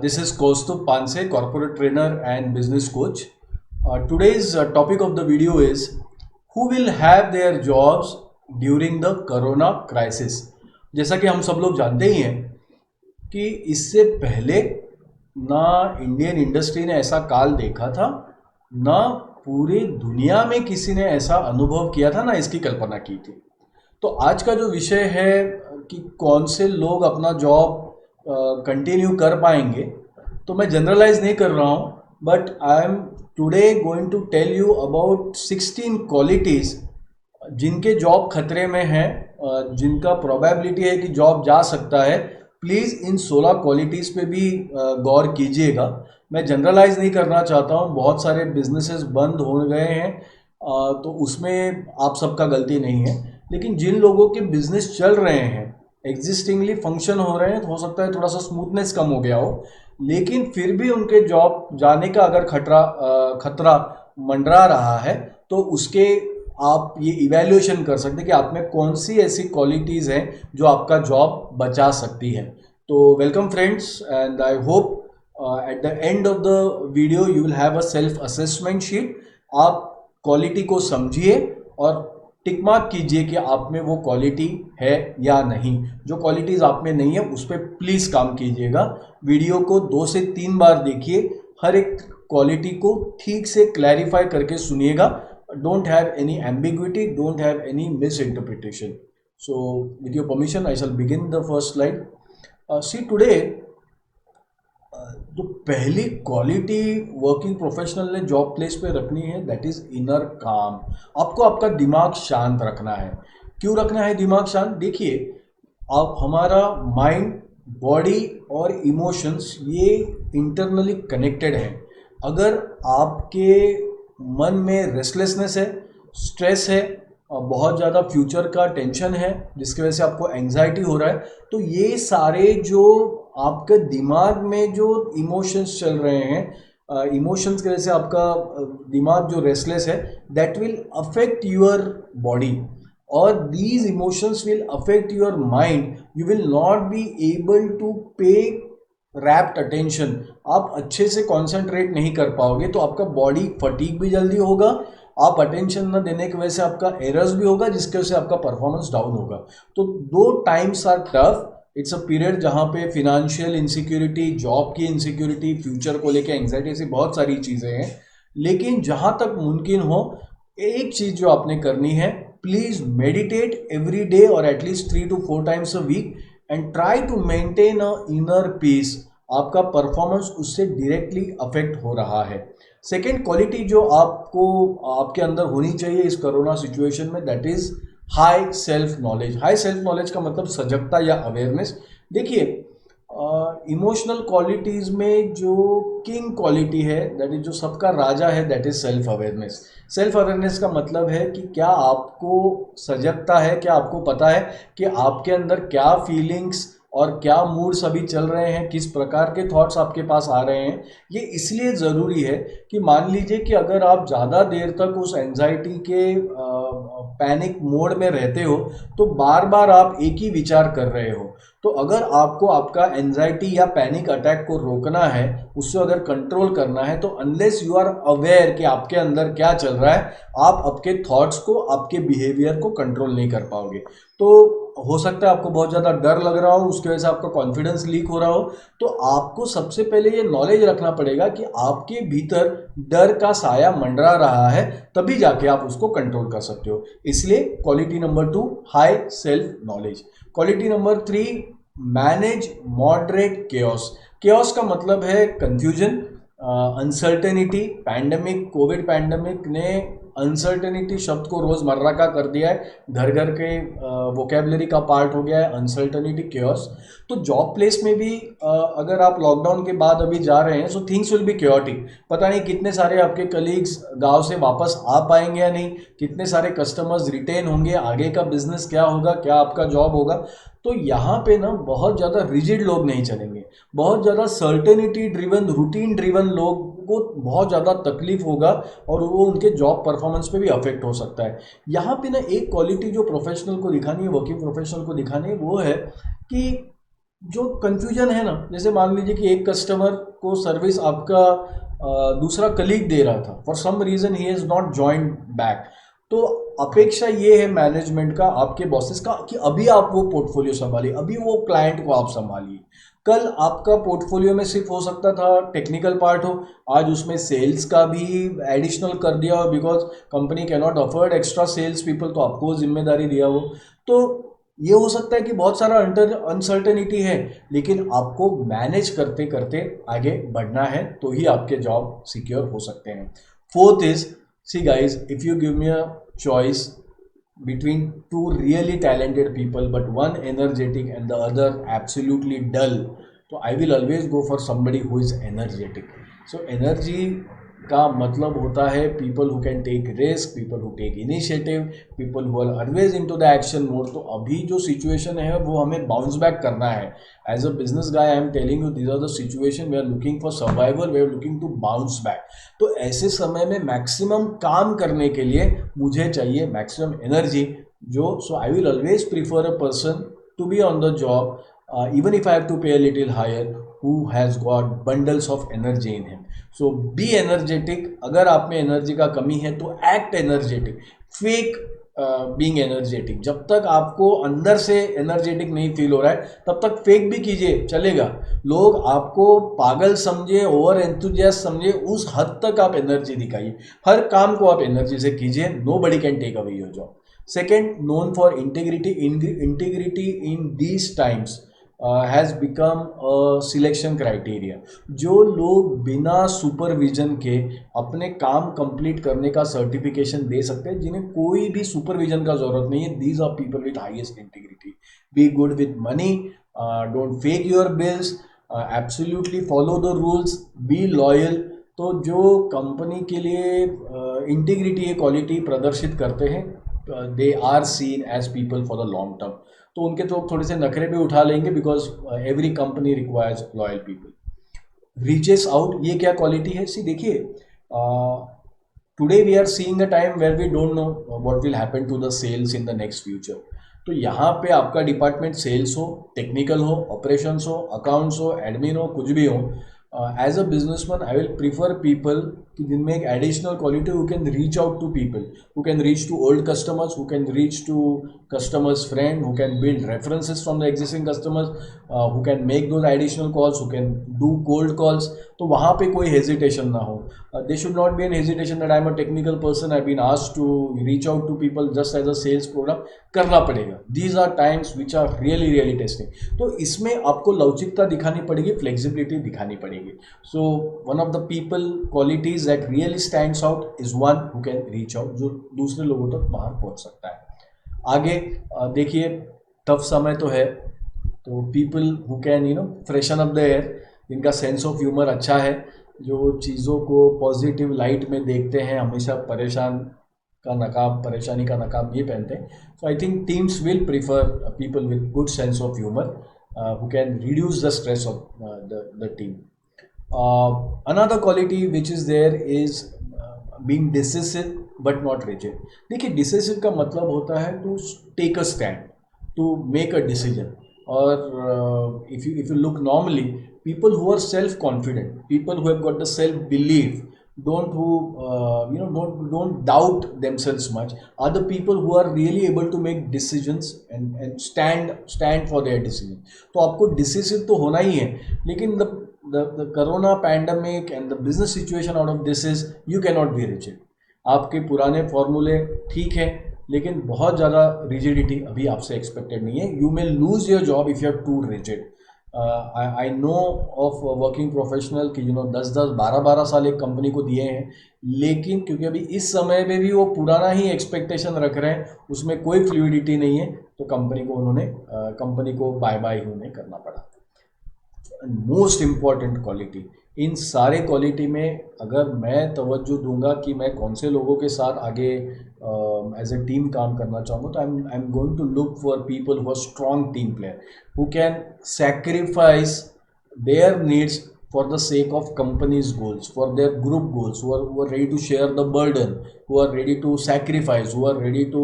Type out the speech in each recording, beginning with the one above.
This is Kaustubh Panse, corporate trainer and business coach. Today's topic of the video is who will have their jobs during the corona crisis. जैसा कि हम सब लोग जानते ही हैं कि इससे पहले ना इंडियन इंडस्ट्री ने ऐसा काल देखा था, ना पूरी दुनिया में किसी ने ऐसा अनुभव किया था, ना इसकी कल्पना की थी। तो आज का जो विषय है कि कौन से लोग अपना जॉब कंटिन्यू कर पाएंगे, तो मैं जनरलाइज नहीं कर रहा हूँ, but I am today going to tell you about 16 qualities जिनके जॉब खतरे में है, जिनका प्रोबेबिलिटी है कि जॉब जा सकता है। प्लीज़ इन 16 क्वालिटीज़ पे भी गौर कीजिएगा। मैं जनरलाइज नहीं करना चाहता हूँ, बहुत सारे बिजनेसेस बंद हो गए हैं, तो उसमें आप सबका गलती नहीं है, लेकिन जिन लोगों के बिजनेस चल रहे हैं, एग्जिस्टिंगली फंक्शन हो रहे हैं, तो हो सकता है थोड़ा सा स्मूथनेस कम हो गया हो, लेकिन फिर भी उनके जॉब जाने का अगर खतरा मंडरा रहा है, तो उसके आप ये इवैल्यूएशन कर सकते हैं कि आप में कौन सी ऐसी क्वालिटीज़ हैं जो आपका जॉब बचा सकती है। तो welcome friends, and I hope at the end of the video you will have a self assessment sheet. आप क्वालिटी को समझिए और टिक मार्क कीजिए कि आप में वो क्वालिटी है या नहीं। जो क्वालिटीज़ आप में नहीं है उस पर प्लीज़ काम कीजिएगा। वीडियो को 2 से 3 बार देखिए, हर एक क्वालिटी को ठीक से क्लैरिफाई करके सुनिएगा। Don't have any ambiguity, don't have any misinterpretation. So with your permission I shall begin the first slide. See today जो पहली क्वालिटी वर्किंग प्रोफेशनल ने जॉब प्लेस पे रखनी है, दैट इज़ इनर काम। आपको आपका दिमाग शांत रखना है। क्यों रखना है दिमाग शांत? देखिए, आप हमारा माइंड, बॉडी और इमोशंस ये इंटरनली कनेक्टेड हैं। अगर आपके मन में रेस्टलेसनेस है, स्ट्रेस है, बहुत ज़्यादा फ्यूचर का टेंशन है जिसकी वजह से आपको एंग्जाइटी हो रहा है, तो ये सारे जो आपके दिमाग में जो इमोशंस चल रहे हैं, इमोशंस की वजह से आपका दिमाग जो रेस्टलेस है, that will affect your body और these emotions will affect your mind. You will not be able to pay rapt attention. आप अच्छे से कॉन्सेंट्रेट नहीं कर पाओगे, तो आपका बॉडी फटीग भी जल्दी होगा। आप अटेंशन न देने की वजह से आपका एरर्स भी होगा, जिसकी वजह से आपका परफॉर्मेंस डाउन होगा। तो 2 times are tough. It's a period जहाँ पे फिनेंशियल इनसिक्योरिटी, जॉब की इनसिक्योरिटी, फ्यूचर को लेके एंग्जाइटी, ऐसी बहुत सारी चीज़ें हैं। लेकिन जहाँ तक मुमकिन हो, एक चीज़ जो आपने करनी है, प्लीज़ मेडिटेट एवरी डे और at least 3 to 4 times a week and try to maintain a inner peace. आपका परफॉर्मेंस उससे डायरेक्टली अफेक्ट हो रहा है। सेकेंड क्वालिटी जो आपको आपके अंदर होनी चाहिए इस कोरोना सिचुएशन में, that is high self knowledge. High self knowledge का मतलब सजगता या अवेयरनेस। देखिए, इमोशनल क्वालिटीज़ में जो किंग क्वालिटी है, दैट इज जो सबका राजा है, that is self awareness. Self awareness का मतलब है कि क्या आपको सजगता है, क्या आपको पता है कि आपके अंदर क्या फीलिंग्स और क्या मूड्स अभी चल रहे हैं, किस प्रकार के थॉट्स आपके पास आ रहे हैं। ये इसलिए ज़रूरी है कि मान लीजिए कि अगर आप ज़्यादा देर तक उस एंजाइटी के पैनिक मोड में रहते हो, तो बार बार आप एक ही विचार कर रहे हो। तो अगर आपको आपका एंजाइटी या पैनिक अटैक को रोकना है, उससे अगर कंट्रोल करना है, तो अनलेस यू आर अवेयर कि आपके अंदर क्या चल रहा है, आप आपके थॉट्स को, आपके बिहेवियर को कंट्रोल नहीं कर पाओगे। तो हो सकता है आपको बहुत ज़्यादा डर लग रहा हो, उसकी वजह से आपका कॉन्फिडेंस लीक हो रहा हो। तो आपको सबसे पहले ये नॉलेज रखना पड़ेगा कि आपके भीतर डर का साया मंडरा रहा है, तभी जाके आप उसको कंट्रोल कर सकते हो। इसलिए quality number 2, high self knowledge. Quality number 3, manage moderate chaos. Chaos का मतलब है confusion, uncertainty. Pandemic, Covid pandemic ने अनसर्टेनिटी शब्द को रोज़मर्रा का कर दिया है, घर घर के वोकेबलरी का पार्ट हो गया है अनसर्टेनिटी, केओस। तो जॉब प्लेस में भी अगर आप लॉकडाउन के बाद अभी जा रहे हैं, so things will be chaotic. पता नहीं कितने सारे आपके कलीग्स गांव से वापस आ पाएंगे या नहीं, कितने सारे कस्टमर्स रिटेन होंगे, आगे का बिजनेस क्या होगा, क्या आपका जॉब होगा। तो यहाँ पे ना बहुत ज़्यादा रिजिड लोग नहीं चलेंगे, बहुत ज़्यादा सर्टेनिटी ड्रिवन, रूटीन ड्रिवन लोग को बहुत ज़्यादा तकलीफ होगा और वो उनके जॉब परफॉर्मेंस पे भी अफेक्ट हो सकता है। यहाँ पे ना एक क्वालिटी जो प्रोफेशनल को दिखानी है, वर्किंग प्रोफेशनल को दिखानी है, वो है कि जो कंफ्यूजन है ना, जैसे मान लीजिए कि एक कस्टमर को सर्विस आपका दूसरा कलीग दे रहा था, for some reason he has not joined back. तो अपेक्षा ये है मैनेजमेंट का, आपके बॉसेस का, कि अभी आप वो पोर्टफोलियो संभालिए, अभी वो क्लाइंट को आप संभालिए। कल आपका पोर्टफोलियो में सिर्फ हो सकता था टेक्निकल पार्ट हो, आज उसमें सेल्स का भी एडिशनल कर दिया हो, because company can not afford extra sales people, तो आपको वो जिम्मेदारी दिया हो। तो ये हो सकता है कि बहुत सारा अनसर्टेनिटी है, लेकिन आपको मैनेज करते करते आगे बढ़ना है, तो ही आपके जॉब सिक्योर हो सकते हैं। Fourth is, see guys, if you give me a choice between two really talented people but one energetic and the other absolutely dull, so I will always go for somebody who is energetic. So energy का मतलब होता है people who can take risk, people who take initiative, people who are always into the action mode. तो अभी जो situation है वो हमें bounce back करना है. As a business guy I am telling you, these are the situation we are looking for survival, we are looking to bounce back. तो ऐसे समय में मैक्सिमम काम करने के लिए मुझे चाहिए मैक्सिमम एनर्जी, जो so I will always prefer a person to be on the job even if I have to pay a little higher, who has got bundles of energy in him. So be energetic. अगर आप में energy का कमी है तो act energetic, fake being energetic. जब तक आपको अंदर से एनर्जेटिक नहीं फील हो रहा है तब तक फेक भी कीजिए, चलेगा। लोग आपको पागल समझे, ओवर एंथुजियास्ट समझे, उस हद तक आप एनर्जी दिखाइए। हर काम को आप एनर्जी से कीजिए, nobody can take away your job. Second, known for integrity. Integrity in these times has become a selection criteria. जो लोग बिना सुपरविजन के अपने काम कंप्लीट करने का सर्टिफिकेशन दे सकते हैं, जिन्हें कोई भी सुपरविजन का जरूरत नहीं है, these are people with highest integrity. Be good with money, don't fake your bills, absolutely follow the rules, be loyal. तो जो कंपनी के लिए इंटीग्रिटी ये क्वालिटी प्रदर्शित करते हैं, they are seen as people for the long term. तो उनके तो थोड़े से नखरे भी उठा लेंगे, because every company requires loyal people. Reaches out, ये क्या क्वालिटी है? सी देखिए, today we are seeing a time where we don't know what will happen to the sales in the next future. तो यहाँ पे आपका डिपार्टमेंट सेल्स हो, technical हो, ऑपरेशंस हो, अकाउंट्स हो, एडमिन हो, कुछ भी हो, as a businessman I will prefer people कि जिनमें एक additional quality, who can reach out to people, who can reach to old customers, who can reach to customers friend, who can build references from the existing customers, who can make those additional calls, who can do cold calls. तो वहाँ पे कोई hesitation ना हो. There should not be an hesitation that I am a technical person, I have been asked to reach out to people just as a sales program. करना पड़ेगा. These are times which are really testing. तो इसमें आपको लवचिकता दिखानी पड़ेगी, flexibility दिखानी पड़ेगी. So one of the people qualities that really stands out is one who can reach out, जो दूसरे लोगों तक बाहर पहुँच सकता है. आगे देखिए, टफ समय तो है, तो people who can freshen up the air, जिनका सेंस ऑफ ह्यूमर अच्छा है, जो चीज़ों को पॉजिटिव लाइट में देखते हैं, हमेशा परेशानी का नकाब ये पहनते हैं। So I think teams will prefer people with good sense of humour who can reduce the stress of the team. Another quality which is there is being decisive but not rigid. देखिए, decisive का मतलब होता है to take a stand, to make a decision. और if you look normally, people who are self confident, people who have got the self belief, don't doubt themselves much, are the people who are really able to make decisions and stand for their decision. तो आपको decisive तो होना ही है, लेकिन the corona pandemic and the business situation out of this is you cannot be rigid. आपके पुराने फॉर्मूले ठीक है, लेकिन बहुत ज़्यादा रिजिडिटी अभी आपसे एक्सपेक्टेड नहीं है. You may lose your job if you are too rigid. I know of working professional कि 10-10, 12-12 साल एक कंपनी को दिए हैं, लेकिन क्योंकि अभी इस समय में भी वो पुराना ही एक्सपेक्टेशन रख रहे हैं, उसमें कोई फ्लूइडिटी नहीं है, तो कंपनी को बाय बाय ही उन्हें करना पड़ा. मोस्ट इम्पॉर्टेंट क्वालिटी, इन सारे क्वालिटी में अगर मैं तवज्जो दूंगा कि मैं कौन से लोगों के साथ आगे एज ए टीम काम करना चाहूँगा, तो I am going to look for people who are strong team player, who can sacrifice their needs for the sake of company's goals, for their group goals, who are ready to share the burden, who are ready to sacrifice, who are ready to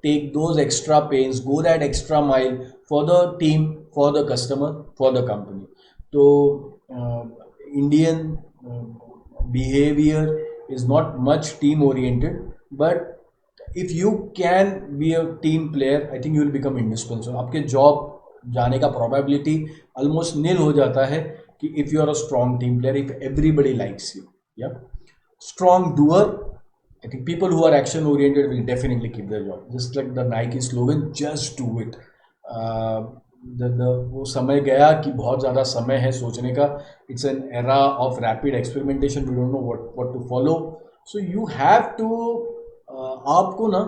take those extra pains, go that extra mile for the team, for the customer, for the company. So Indian behavior is not much team oriented, but if you can be a team player, I think you will become indispensable. आपके job जाने का probability almost nil हो जाता है कि if you are a strong team player, if everybody likes you. Yeah, strong doer, I think people who are action oriented will definitely keep their job. Just like the Nike slogan, just do it. वो समय गया कि बहुत ज़्यादा समय है सोचने का. It's an era of rapid experimentation. We don't know what to follow. So you have to आपको ना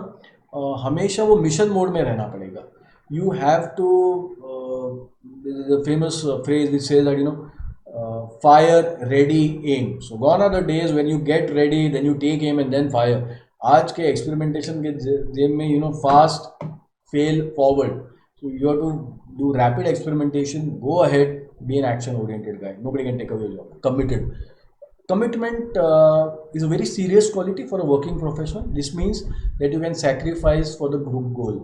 हमेशा वो मिशन मोड में रहना पड़ेगा. You have to the famous phrase which says that fire, ready, aim. So gone are the days when you get ready, then you take aim and then fire. आज के experimentation के game में fast fail forward. So you have to do rapid experimentation, go ahead, be an action oriented guy. Nobody can take away your job. Committed. Commitment is a very serious quality for a working professional. This means that you can sacrifice for the group goal.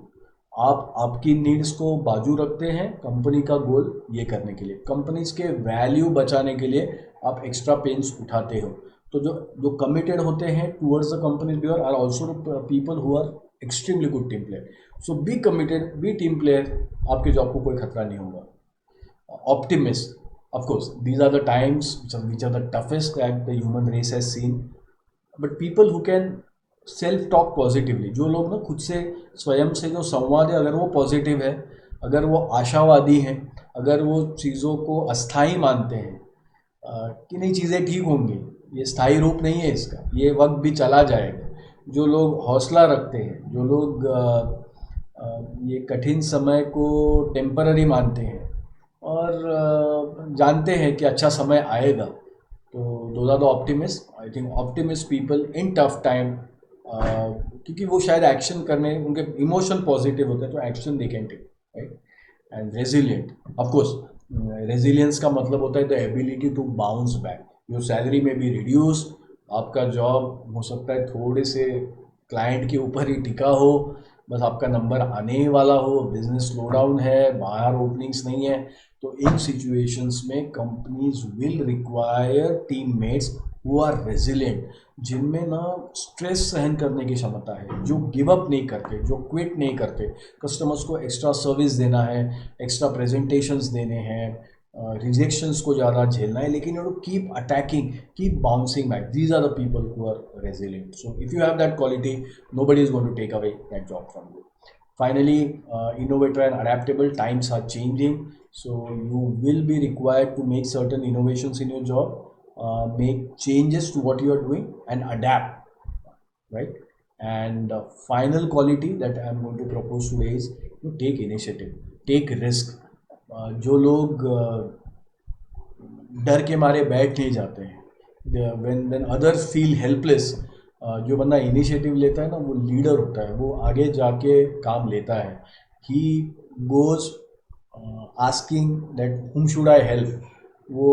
आप आपकी needs को बाजू रखते हैं company का गोल ये करने के लिए, कंपनीज के वैल्यू बचाने के लिए आप एक्स्ट्रा पेन्स उठाते हो. तो जो कमिटेड होते हैं towards the company bear are also people who are extremely good team player. So be committed, be team player, आपके जॉब को कोई खतरा नहीं होगा. Optimist, of course these are the times which are the toughest that the human race has seen, but people who can self talk positively, जो लोग ना खुद से स्वयं से जो संवाद है, अगर वो पॉजिटिव है, अगर वो आशावादी हैं, अगर वो चीज़ों को अस्थाई मानते हैं कि नहीं चीज़ें ठीक होंगी, ये स्थायी रूप नहीं है इसका, ये वक्त भी चला जाएगा, जो लोग हौसला रखते हैं, जो लोग ये कठिन समय को टेम्पररी मानते हैं और जानते हैं कि अच्छा समय आएगा, तो those are the optimist. I think optimist people in tough time, क्योंकि वो शायद एक्शन करने, उनके इमोशन पॉजिटिव होते हैं तो action they can take, right. And resilient, of course resilience का मतलब होता है the ability to bounce back. Your salary में भी रिड्यूस, आपका जॉब हो सकता है थोड़े से क्लाइंट के ऊपर ही टिका हो, बस आपका नंबर आने वाला हो, बिजनेस स्लो डाउन है, बाहर ओपनिंग्स नहीं है, तो इन सिचुएशंस में companies will require teammates who are resilient, जिनमें ना स्ट्रेस सहन करने की क्षमता है, जो गिव अप नहीं करते, जो क्विट नहीं करते. कस्टमर्स को एक्स्ट्रा सर्विस देना है, एक्स्ट्रा प्रेजेंटेशंस देने हैं, रिजेक्शंस को ज़्यादा झेलना है, लेकिन you keep attacking, keep bouncing back. These are the people who are resilient. So if you have that quality, nobody is going to take away that job from you. Finally, innovator and adaptable. Times are changing, so you will be required to make certain innovations in your job, make changes to what you are doing and adapt, right. And final quality that I am going to propose today is to take initiative, take risk. जो लोग डर के मारे बैठ नहीं जाते हैं, when others feel helpless, जो बंदा इनिशिएटिव लेता है ना, वो लीडर होता है, वो आगे जाके काम लेता है. He goes asking that whom should I help. वो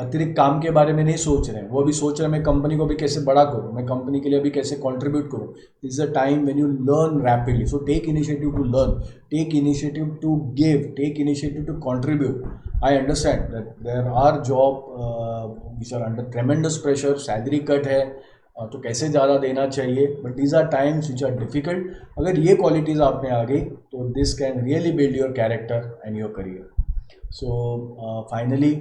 अतिरिक्त काम के बारे में नहीं सोच रहे हैं, वो अभी सोच रहे हैं मैं कंपनी को भी कैसे बड़ा करूँ, मैं कंपनी के लिए अभी कैसे कंट्रीब्यूट करूँ. This is a time when you learn rapidly. So take initiative to learn, take initiative to give, take initiative to contribute. I understand that there are job which are under tremendous pressure, salary cut है, तो कैसे ज़्यादा देना चाहिए, but these are times which are difficult. अगर ये qualities आप में आ गई तो this can really build your character and your career. So finally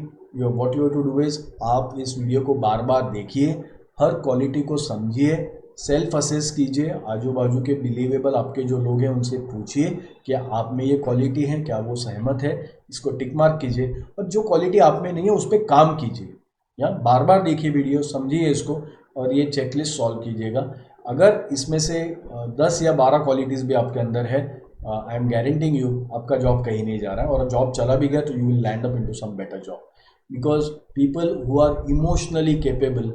what you have to do is, आप इस वीडियो को बार बार देखिए, हर क्वालिटी को समझिए, सेल्फ असेस कीजिए, आजू बाजू के बिलीवेबल आपके जो लोग हैं उनसे पूछिए कि आप में ये क्वालिटी है, क्या वो सहमत है, इसको टिक मार्क कीजिए, और जो क्वालिटी आप में नहीं है उस पर काम कीजिए. या बार बार देखिए वीडियो, समझिए इसको, और ये चेकलिस्ट सॉल्व कीजिएगा. अगर इसमें से 10 या 12 क्वालिटीज़ भी आपके अंदर है, आई एम गारंटिंग यू आपका जॉब कहीं नहीं जा रहा है, और जॉब चला भी गया तो you will land up into some better job. Because people who are emotionally capable,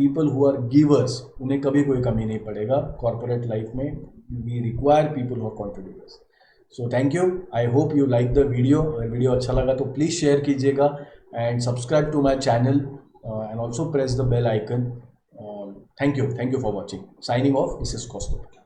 people who are givers, उन्हें कभी कोई कमी नहीं पड़ेगा कॉर्पोरेट लाइफ में. we require people who are contributors. So thank you. I hope you like the video. अगर video अच्छा लगा तो प्लीज़ शेयर कीजिएगा and subscribe to my channel and also press the bell icon. Thank you for watching. Signing off. This is Kostab.